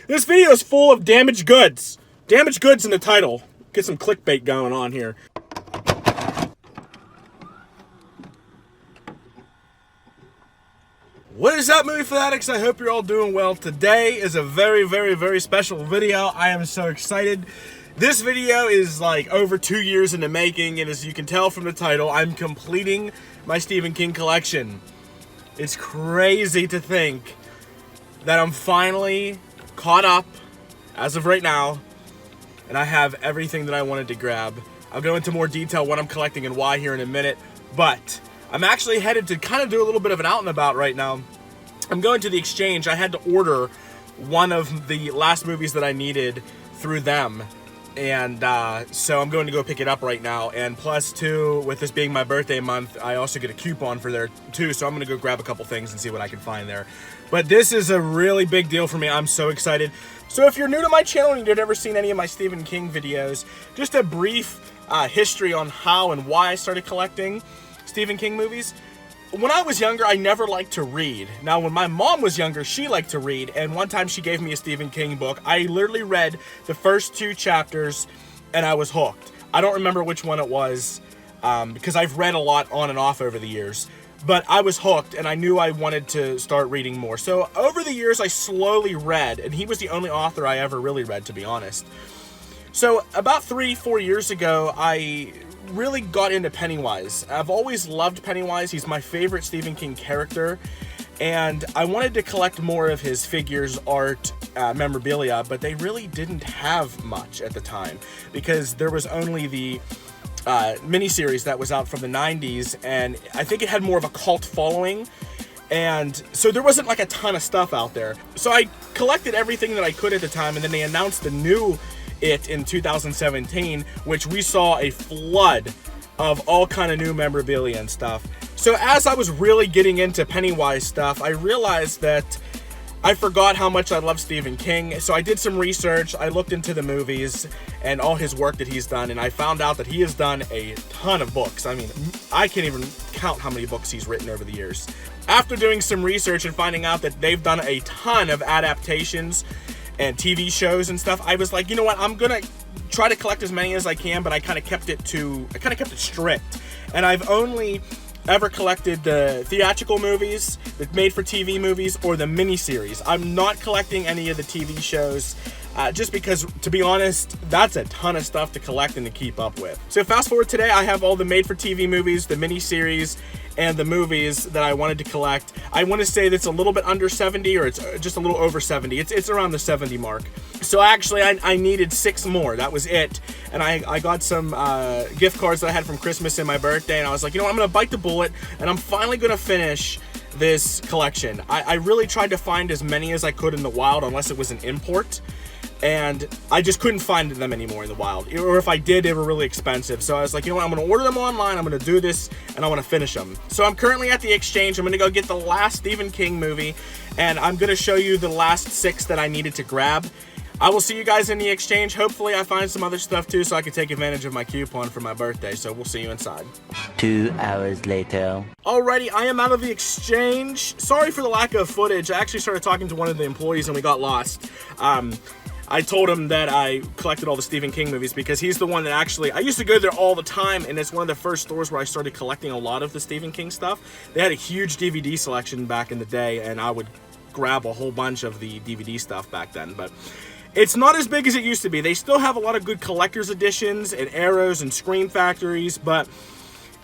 This video is full of damaged goods. Damaged goods in the title. Get some clickbait going on here. What is up, movie fanatics? I hope you're all doing well. Today is a very, very, very special video. I am so excited. This video is like over 2 years in the making, and as you can tell from the title, I'm completing my Stephen King collection. It's crazy to think that I'm finally caught up as of right now, and I have everything that I wanted to grab. I'll go into more detail what I'm collecting and why here in a minute, but I'm actually headed to kind of do a little bit of an out and about right now. I'm going to the Exchange. I had to order one of the last movies that I needed through them, and so I'm going to go pick it up right now. And plus two, with this being my birthday month, I also get a coupon for there too, so I'm going to go grab a couple things and see what I can find there. But this is a really big deal for me. I'm so excited. So if you're new to my channel and you've never seen any of my Stephen King videos, just a brief history on how and why I started collecting Stephen King movies. When I was younger, I never liked to read. Now, when my mom was younger, she liked to read, and one time she gave me a Stephen King book. I literally read the first 2 chapters, and I was hooked. I don't remember which one it was, because I've read a lot on and off over the years. But I was hooked, and I knew I wanted to start reading more. So over the years, I slowly read, and he was the only author I ever really read, to be honest. So about 3-4 years ago, I really got into Pennywise. I've always loved Pennywise. He's my favorite Stephen King character, and I wanted to collect more of his figures, art, memorabilia, but they really didn't have much at the time because there was only the miniseries that was out from the 90s, and I think it had more of a cult following, and so there wasn't like a ton of stuff out there. So I collected everything that I could at the time, and then they announced the new It in 2017, which we saw a flood of all kind of new memorabilia and stuff. So as I was really getting into Pennywise stuff, I realized that I forgot how much I love Stephen King. So I did some research, I looked into the movies and all his work that he's done, and I found out that he has done a ton of books. I mean, I can't even count how many books he's written over the years. After doing some research and finding out that they've done a ton of adaptations and TV shows and stuff, I was like, you know what, I'm gonna try to collect as many as I can, but I kind of kept it strict. And I've only ever collected the theatrical movies, the made-for-TV movies, or the miniseries. I'm not collecting any of the TV shows, just because, to be honest, that's a ton of stuff to collect and to keep up with. So fast forward today, I have all the made-for-TV movies, the miniseries, and the movies that I wanted to collect. I want to say that's a little bit under 70, or it's just a little over 70. It's around the 70 mark. So actually, I needed 6 more. That was it. And I got some gift cards that I had from Christmas and my birthday, and I was like, you know what, I'm going to bite the bullet, and I'm finally going to finish this collection. I really tried to find as many as I could in the wild, unless it was an import, and I just couldn't find them anymore in the wild. Or if I did, they were really expensive. So I was like, you know what, I'm going to order them online, I'm going to do this, and I want to finish them. So I'm currently at the Exchange. I'm going to go get the last Stephen King movie, and I'm going to show you the last 6 that I needed to grab. I will see you guys in the Exchange. Hopefully I find some other stuff too, so I can take advantage of my coupon for my birthday. So we'll see you inside. 2 hours later. Alrighty, I am out of the Exchange. Sorry for the lack of footage. I actually started talking to one of the employees and we got lost. I told him that I collected all the Stephen King movies because he's the one that actually, I used to go there all the time, and it's one of the first stores where I started collecting a lot of the Stephen King stuff. They had a huge DVD selection back in the day, and I would grab a whole bunch of the DVD stuff back then, but it's not as big as it used to be. They still have a lot of good collector's editions and Arrows and Scream Factories, but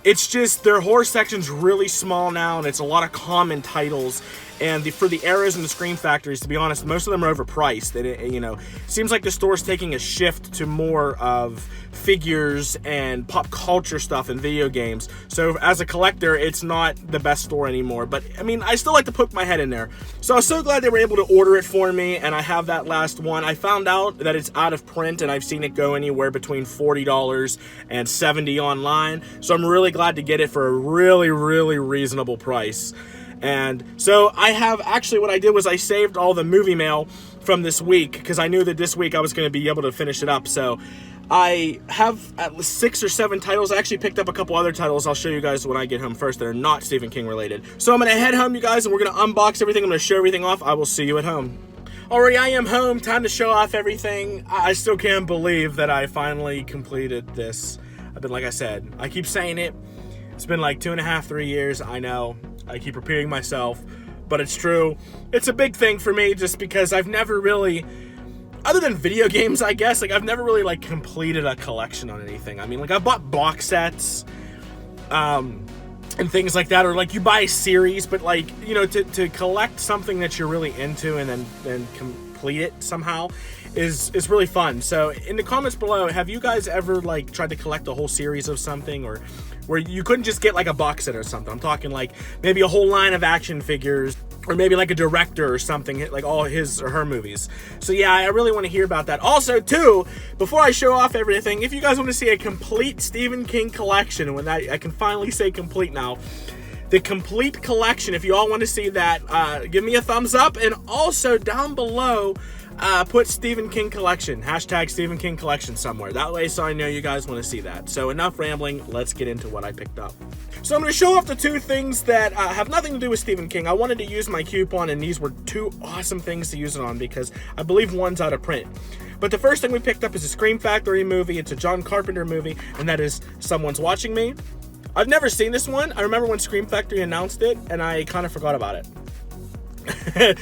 it's just their horror section's really small now, and it's a lot of common titles. And for the Arrows and the Scream Factories, to be honest, most of them are overpriced. And it, you know, seems like the store's taking a shift to more of figures and pop culture stuff and video games. So as a collector, it's not the best store anymore. But I mean, I still like to poke my head in there. So I was so glad they were able to order it for me, and I have that last one. I found out that it's out of print, and I've seen it go anywhere between $40 and $70 online. So I'm really glad to get it for a really, really reasonable price. And so I have, actually what I did was I saved all the movie mail from this week because I knew that this week I was going to be able to finish it up. So I have at least 6 or 7 titles. I actually picked up a couple other titles I'll show you guys when I get home first that are not Stephen King related. So I'm going to head home, you guys, and we're going to unbox everything. I'm going to show everything off. I will see you at home. Alright, I am home. Time to show off everything. I still can't believe that I finally completed this. Like I said, I keep saying it. It's been like 2.5, 3 years. I know. I keep repeating myself, but it's true. It's a big thing for me just because I've never really, other than video games, I guess, like I've never really like completed a collection on anything. I mean, like I bought box sets, and things like that, or like you buy a series, but like, you know, to collect something that you're really into and then complete it somehow is really fun. So in the comments below, have you guys ever like tried to collect a whole series of something, or where you couldn't just get like a box set or something? I'm talking like maybe a whole line of action figures, or maybe like a director or something, like all his or her movies. So yeah, I really want to hear about that. Also too, before I show off everything, if you guys want to see a complete Stephen King collection, and when I can finally say complete now, the complete collection, if you all want to see that, give me a thumbs up, and also down below, put Stephen King collection, hashtag Stephen King collection somewhere. That way, so I know you guys want to see that. So enough rambling, let's get into what I picked up. So I'm going to show off the two things that have nothing to do with Stephen King. I wanted to use my coupon, and these were two awesome things to use it on because I believe one's out of print. But the first thing we picked up is a Scream Factory movie. It's a John Carpenter movie, and that is Someone's Watching Me. I've never seen this one. I remember when Scream Factory announced it, and I kind of forgot about it.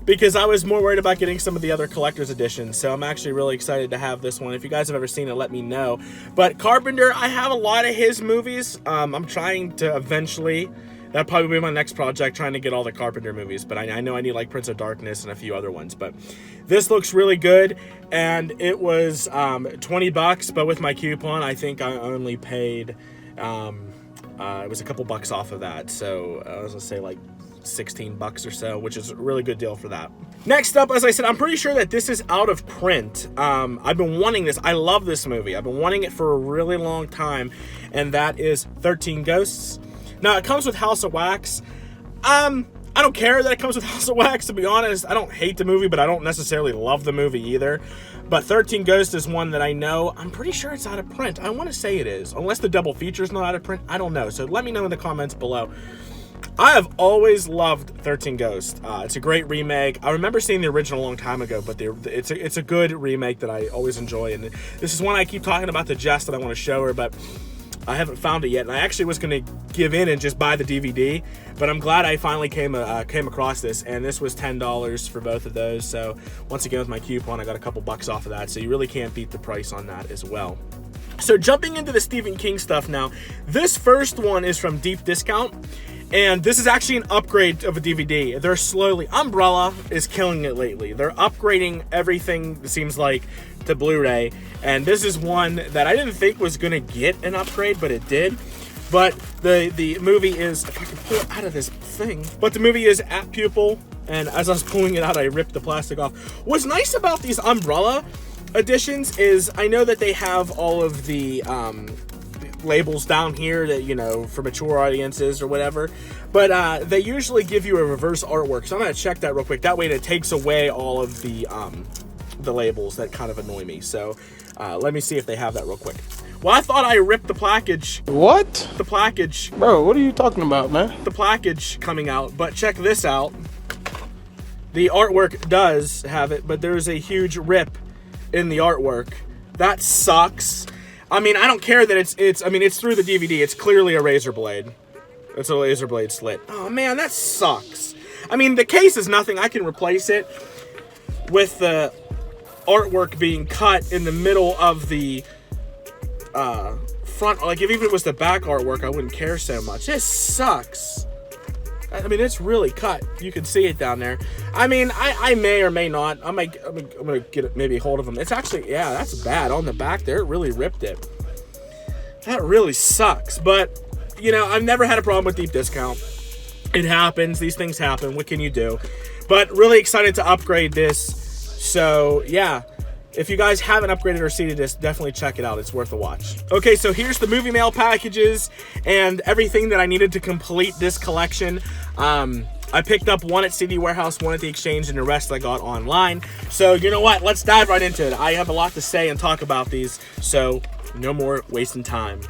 Because I was more worried about getting some of the other collector's editions, so I'm actually really excited to have this one. If you guys have ever seen it, let me know. But Carpenter, I have a lot of his movies. I'm trying to eventually, that'll probably be my next project, trying to get all the Carpenter movies, but I know I need like Prince of Darkness and a few other ones. But this looks really good, and it was $20, but with my coupon, I think I only paid, it was a couple bucks off of that, so I was gonna say like $16 or so, which is a really good deal for that. Next up, as I said, I'm pretty sure that this is out of print. I've been wanting this. I love this movie. I've been wanting it for a really long time, and that is 13 Ghosts. Now, it comes with House of Wax. I don't care that it comes with House of Wax, to be honest. I don't hate the movie, but I don't necessarily love the movie either. But 13 Ghosts is one that I know. I'm pretty sure it's out of print. I want to say it is. Unless the double feature is not out of print. I don't know. So let me know in the comments below. I have always loved 13 Ghosts. It's a great remake. I remember seeing the original a long time ago, but it's a good remake that I always enjoy. And this is one I keep talking about to Jess that I want to show her, but I haven't found it yet. And I actually was going to give in and just buy the DVD, but I'm glad I finally came across this. And this was $10 for both of those. So once again, with my coupon, I got a couple bucks off of that. So you really can't beat the price on that as well. So jumping into the Stephen King stuff now, this first one is from Deep Discount. And this is actually an upgrade of a DVD. They're slowly, Umbrella is killing it lately. They're upgrading everything, it seems like, to Blu-ray. And this is one that I didn't think was gonna get an upgrade, but it did. But the movie is, if I can pull it out of this thing, but the movie is at Pupil. And as I was pulling it out, I ripped the plastic off. What's nice about these Umbrella editions is I know that they have all of the labels down here that, you know, for mature audiences or whatever, but they usually give you a reverse artwork, so I'm gonna check that real quick. That way it takes away all of the labels that kind of annoy me. So let me see if they have that real quick. Well, I thought I ripped the package. What? The package. Bro, what are you talking about, man? The package coming out, but check this out. The artwork does have it, but there's a huge rip in the artwork. That sucks. I mean, I don't care that it's through the DVD. It's clearly a razor blade. It's a laser blade slit. Oh man, that sucks. I mean, the case is nothing. I can replace it with the artwork being cut in the middle of the front. Like, if even it was the back artwork, I wouldn't care so much. This sucks. I mean, it's really cut. You can see it down there. I mean, I may or may not. I'm gonna get maybe a hold of them. It's actually, yeah, that's bad on the back there. It really ripped it. That really sucks. But you know, I've never had a problem with Deep Discount. It happens. These things happen. What can you do? But really excited to upgrade this. So yeah. If you guys haven't upgraded or seeded this, definitely check it out. It's worth a watch. Okay, so here's the movie mail packages and everything that I needed to complete this collection. I picked up one at CD Warehouse, one at the Exchange, and the rest I got online. So you know what? Let's dive right into it. I have a lot to say and talk about these, so no more wasting time.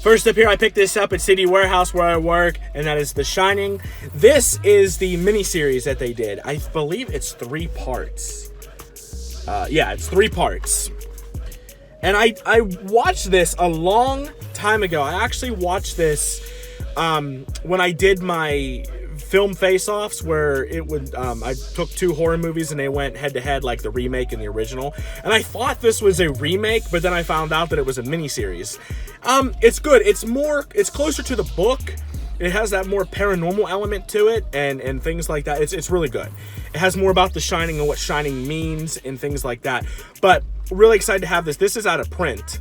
First up here, I picked this up at City Warehouse where I work, and that is The Shining. This is the miniseries that they did. I believe it's 3 parts. Yeah, it's 3 parts. And I watched this a long time ago. I actually watched this when I did my film face-offs, where it would I took 2 horror movies and they went head-to-head, like the remake and the original. And I thought this was a remake, but then I found out that it was a miniseries. It's good. It's closer to the book. It has that more paranormal element to it and things like that. It's really good. It has more about The Shining and what Shining means and things like that. But really excited to have this. This is out of print.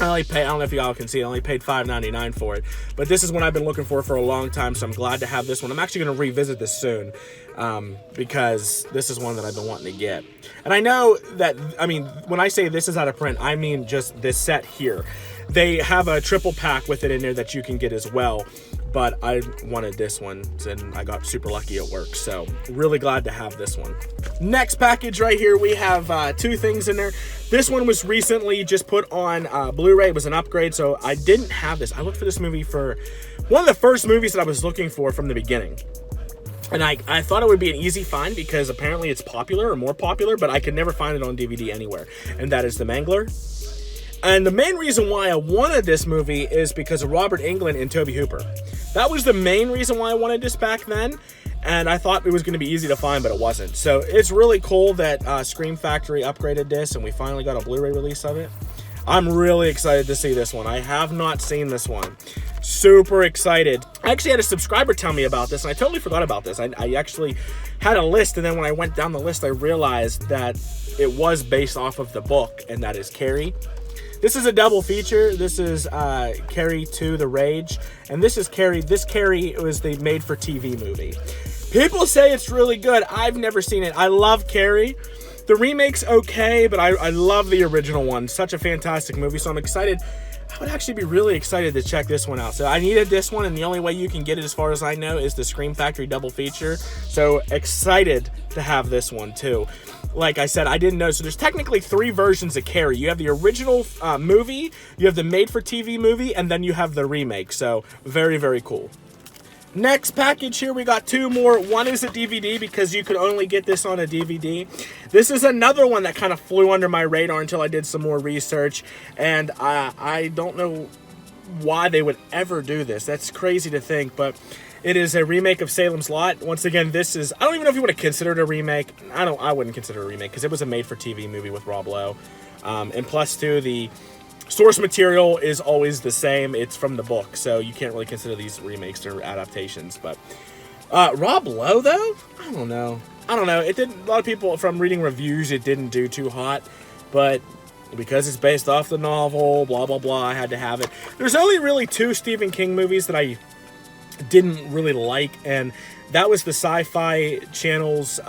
I don't know if y'all can see it, I only paid $5.99 for it. But this is one I've been looking for a long time, so I'm glad to have this one. I'm actually going to revisit this soon because this is one that I've been wanting to get. And I know that, I mean, when I say this is out of print, I mean just this set here. They have a triple pack with it in there that you can get as well. But I wanted this one, and I got super lucky at work, so really glad to have this one. Next package right here, we have 2 things in there. This one was recently just put on Blu-ray. It was an upgrade, so I didn't have this. I looked for this movie for one of the first movies that I was looking for from the beginning. And I thought it would be an easy find because apparently it's popular or more popular, but I could never find it on DVD anywhere. And that is The Mangler. And the main reason why I wanted this movie is because of Robert Englund and Tobe Hooper. That was the main reason why I wanted this back then, and I thought it was going to be easy to find, but it wasn't. So it's really cool that Scream Factory upgraded this, and we finally got a Blu-ray release of it. I'm really excited to see this one. I have not seen this one. Super excited. I actually had a subscriber tell me about this, and I totally forgot about this. I actually had a list, and then when I went down the list, I realized that it was based off of the book, and that is Carrie. This is a double feature. This is Carrie 2, The Rage, and this is Carrie. This Carrie was the made-for-TV movie. People say it's really good. I've never seen it. I love Carrie. The remake's okay, but I love the original one. Such a fantastic movie, so I'm excited. I would actually be really excited to check this one out. So I needed this one, and the only way you can get it, as far as I know, is the Scream Factory double feature. So excited to have this one, too. Like I said, I didn't know. So there's technically 3 versions of Carrie. You have the original movie, you have the made-for-TV movie, and then you have the remake. So very, very cool. Next package here, we got 2 more. One is a DVD because you could only get this on a DVD. This is another one that kind of flew under my radar until I did some more research. And I don't know why they would ever do this. That's crazy to think, but it is a remake of Salem's Lot. Once again, this is, I don't even know if you would have considered it a remake. I wouldn't consider it a remake because it was a made-for-TV movie with Rob Lowe. And plus, too, the source material is always the same. It's from the book, so you can't really consider these remakes or adaptations. But Rob Lowe, though, I don't know. It didn't. A lot of people, from reading reviews, it didn't do too hot. But because it's based off the novel, blah blah blah, I had to have it. There's only really 2 Stephen King movies that I didn't really like, and that was the Sci-Fi Channel's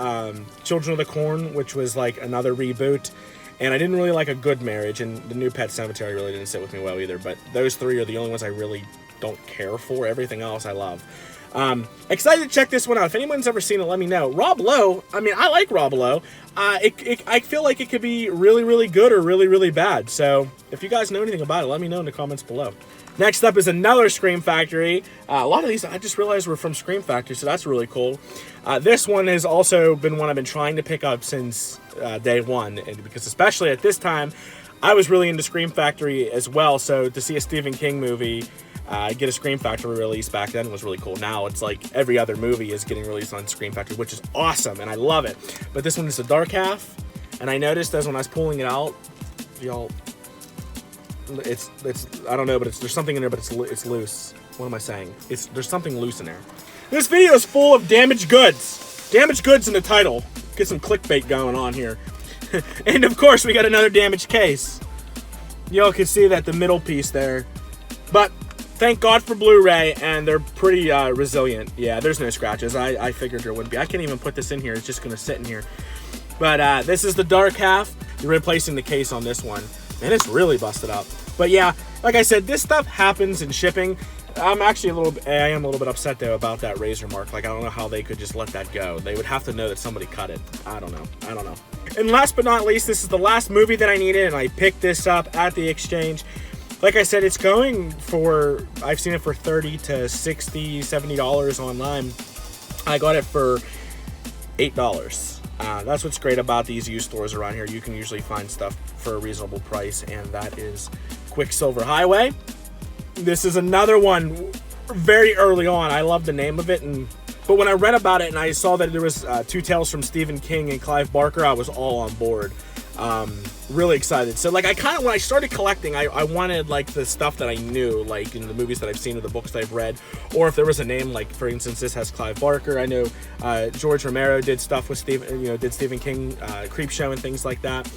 Children of the Corn, which was like another reboot. And I didn't really like A Good Marriage, and The New Pet Cemetery really didn't sit with me well either. But those 3 are the only ones I really don't care for. Everything else I love. Excited to check this one out. If anyone's ever seen it, let me know. Rob Lowe, I mean, I like Rob Lowe. I feel like it could be really, really good or really, really bad. So if you guys know anything about it, let me know in the comments below. Next up is another Scream Factory. A lot of these I just realized were from Scream Factory, so that's really cool. This one has also been one I've been trying to pick up since day one, and because especially at this time, I was really into Scream Factory as well, so to see a Stephen King movie get a Scream Factory release back then was really cool. Now it's like every other movie is getting released on Scream Factory, which is awesome, and I love it. But this one is the dark half, and I noticed as when I was pulling it out, y'all, it's I don't know, but there's something in there, but it's loose. What am I saying? There's something loose in there. This video is full of damaged goods. Damaged goods in the title. Get some clickbait going on here. And of course, we got another damaged case. Y'all can see that the middle piece there. But thank God for Blu-ray, and they're pretty resilient. Yeah, there's no scratches. I figured there wouldn't be. I can't even put this in here. It's just gonna sit in here. But this is the dark half. You're replacing the case on this one, and it's really busted up. But yeah, like I said, this stuff happens in shipping. I am a little bit upset though about that razor mark. Like, I don't know how they could just let that go. They would have to know that somebody cut it. I don't know. And last but not least, this is the last movie that I needed, and I picked this up at the exchange. like I said, it's going for, I've seen it for $30 to $60, $70 online. I got it for $8. That's what's great about these used stores around here. You can usually find stuff for a reasonable price, and that is Quicksilver Highway. This is another one very early on. I love the name of it, but when I read about it and I saw that there was two tales from Stephen King and Clive Barker, I was all on board. Really excited. So like, when I started collecting, I wanted like the stuff that I knew, like in the movies that I've seen or the books that I've read, or if there was a name, like for instance, this has Clive Barker. I know George Romero did stuff with did Stephen King, Creepshow and things like that.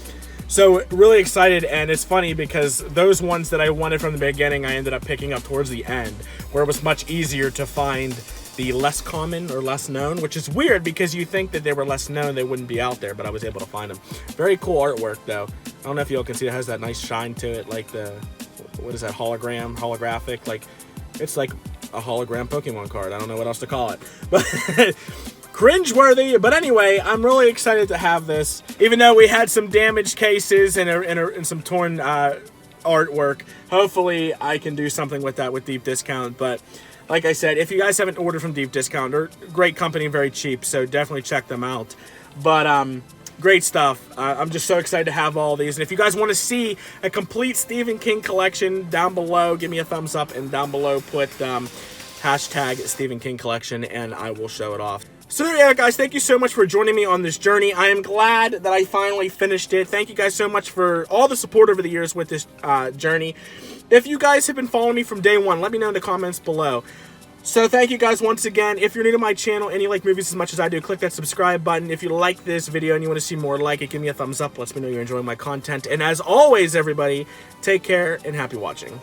So really excited, and it's funny because those ones that I wanted from the beginning, I ended up picking up towards the end, where it was much easier to find the less common or less known, which is weird because you think that they were less known, they wouldn't be out there, but I was able to find them. Very cool artwork though. I don't know if y'all can see, it has that nice shine to it, like the, what is that, holographic, like, it's like a hologram Pokemon card. I don't know what else to call it, but cringeworthy. But anyway, I'm really excited to have this, even though we had some damaged cases and some torn artwork. Hopefully I can do something with that with deep discount. But like I said, if you guys haven't ordered from Deep Discount, they're great company, very cheap, so definitely check them out. But great stuff. I'm just so excited to have all these. And if you guys want to see a complete Stephen King collection, down below, give me a thumbs up, and down below put hashtag Stephen King collection, and I will show it off. So there you go, guys. Thank you so much for joining me on this journey. I am glad that I finally finished it. Thank you guys so much for all the support over the years with this journey. If you guys have been following me from day one, let me know in the comments below. So thank you guys once again. If you're new to my channel and you like movies as much as I do, click that subscribe button. If you like this video and you want to see more like it, give me a thumbs up. Lets me know you're enjoying my content. And as always, everybody, take care and happy watching.